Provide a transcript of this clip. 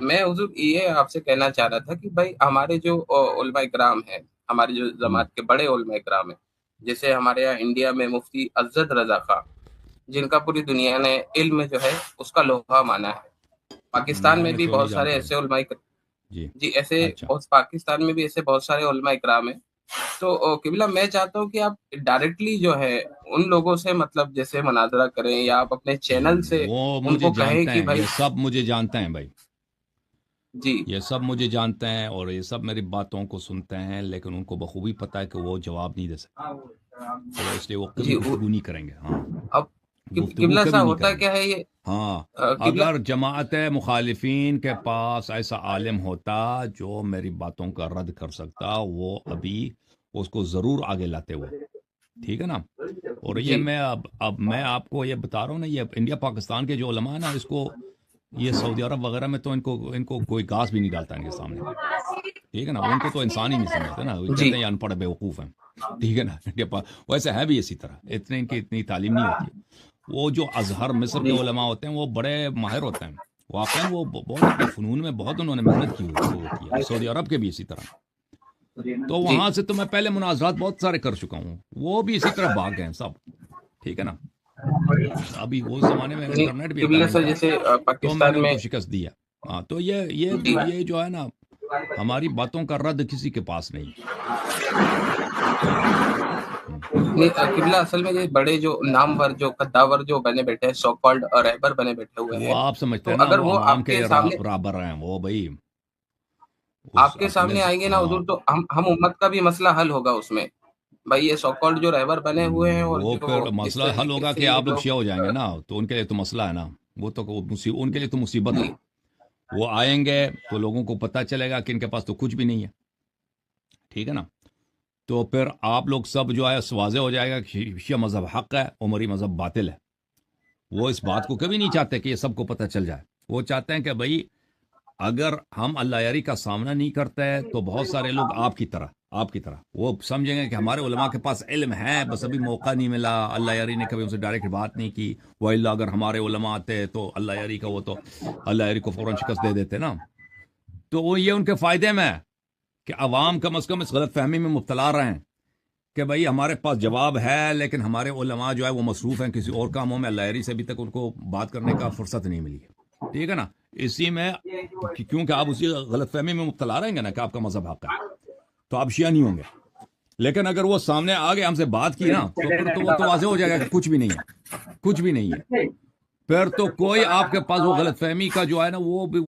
میں حضور یہ آپ سے کہنا چاہ رہا تھا کہ بھائی ہمارے جو علماء کرام ہیں، ہمارے جو ہوں، جماعت کے بڑے علماء کرام ہیں، جیسے ہمارے یہاں انڈیا میں مفتی عزت رضا خان، جن کا پوری دنیا نے علم جو ہے اس کا لوہا مانا ہے۔ پاکستان میں میں نے بھی تو نہیں بہت سارے جانتا ہوں۔ ایسے علماء جی، جی ایسے اچھا۔ بہت پاکستان میں بھی ایسے بہت سارے علماء کرام ہیں۔ تو قبلہ میں چاہتا ہوں کہ آپ ڈائریکٹلی جو ہے ان لوگوں سے مطلب جیسے مناظرہ کریں، یا آپ اپنے چینل سے وہ ان مجھے کو کہیں جانتے کہ ہیں، بھائی یہ سب مجھے جانتے ہیں بھائی، جی یہ سب مجھے جانتے ہیں اور یہ سب میری باتوں کو سنتے ہیں، لیکن ان کو بخوبی پتہ ہے کہ وہ جواب نہیں دے سکتے، تو اس لیے وہ کبھی جی گفتگو نہیں کریں گے۔ ہاں، اب گفتگو قبلہ کبھی سا نہیں ہوتا کریں گے۔ کیا ہے یہ ہاں، قبلہ اگر جماعت مخالفین کے پاس ایسا عالم ہوتا جو میری باتوں کا رد کر سکتا، وہ ابھی اس کو ضرور آگے لاتے وہ، ٹھیک ہے نا؟ اور یہ جی میں اب میں آپ کو یہ بتا رہا ہوں نا، یہ انڈیا پاکستان کے جو علماء ہیں نا، اس کو یہ سعودی عرب وغیرہ میں تو ان کو کوئی گاس بھی نہیں ڈالتا ان کے سامنے، ٹھیک ہے نا؟ وہ ان کو تو انسان ہی نہیں سمجھتے نا، وہ جی کہتے ہیں یہ ان پڑھ بیوقوف ہیں، ٹھیک ہے نا؟ ویسے ہے بھی اسی طرح، اتنے ان کی اتنی تعلیم نہیں ہوتی ہے۔ وہ جو ازہر مصر کے جی علماء ہوتے ہیں وہ بڑے ماہر ہوتے ہیں، واقعاً وہ بہت اپنے فنون میں بہت انہوں نے محنت کی ہوتی ہے، سعودی عرب کے بھی اسی طرح۔ تو جی وہاں سے تو میں پہلے مناظرات بہت سارے کر چکا ہوں، وہ بھی اسی طرح بھاگ گئے ہیں سب، ٹھیک ہے نا؟ ابھی اس زمانے میں نہیں انٹرنیٹ بھی اتنا قبلہ نہیں سا تھا، جیسے تو میں نے پاکستان ان میں کو شکست دیا۔ ہاں، تو یہ جی یہ جو ہے نا، ہماری باتوں کا رد کسی کے پاس نہیں ہے۔ ہوں، نہیں قبلہ اصل میں یہ بڑے جو نامور جو قداور جو بنے بیٹھے ہیں، سو کالڈ رہبر بنے بیٹھے ہوئے وہ ہیں، آپ سمجھتے تو ہیں نا، اگر وہ وہ عوام آپ کے کے سامنے برابر ہیں وہ بھائی، اس آپ کے اپنے سامنے آئیں گے نا ہاں، حضور، تو ہم امت کا بھی مسئلہ حل ہوگا اس میں۔ بھائی یہ سو کالڈ جو رہبر بنے ہوئے ہیں اور وہ جو پھر جس مسئلہ حل طریقے ہوگا سے کہ یہ آپ لوگ لوگ شیعہ ہو جائیں گے نا، تو ان کے لیے تو مسئلہ ہے نا، وہ تو ان کے لیے تو مصیبت ہے۔ جی وہ آئیں گے تو لوگوں کو پتہ چلے گا کہ ان کے پاس تو کچھ بھی نہیں ہے، ٹھیک ہے نا؟ تو پھر آپ لوگ سب جو ہے واضح ہو جائے گا کہ شیعہ مذہب حق ہے، عمری مذہب باطل ہے۔ وہ اس بات کو کبھی نہیں چاہتے کہ یہ سب کو پتہ چل جائے، وہ چاہتے ہیں کہ بھائی اگر ہم اللہ یاری کا سامنا نہیں کرتے تو بہت سارے لوگ آپ کی طرح وہ سمجھیں گے کہ ہمارے علماء کے پاس علم ہے، بس ابھی موقع نہیں ملا، اللہ یاری نے کبھی ان سے ڈائریکٹ بات نہیں کی، وہ اللہ اگر ہمارے علماء آتے تو اللہ یاری کا وہ تو اللہ یاری کو فوراً شکست دے دیتے نا۔ تو وہ یہ ان کے فائدے میں ہے کہ عوام کم از کم اس غلط فہمی میں مبتلا رہے ہیں کہ بھائی ہمارے پاس جواب ہے، لیکن ہمارے علماء جو ہے وہ مصروف ہیں کسی اور کاموں میں، اللہ یاری سے ابھی تک ان کو بات کرنے کا فرصت نہیں ملی ہے، ٹھیک ہے نا؟ اسی میں کیونکہ آپ اسی غلط فہمی میں مبتلا رہیں گے نا کہ آپ کا مذہب حق ہے، تو آپ شیعہ نہیں ہوں گے۔ لیکن اگر وہ سامنے آگے ہم سے بات کی نا، تو پھر تو وہ تو واضح ہو جائے گا کہ کچھ بھی نہیں ہے، کچھ بھی نہیں ہے۔ پھر تو کوئی آپ کے پاس وہ غلط فہمی کا جو ہے نا وہ بھی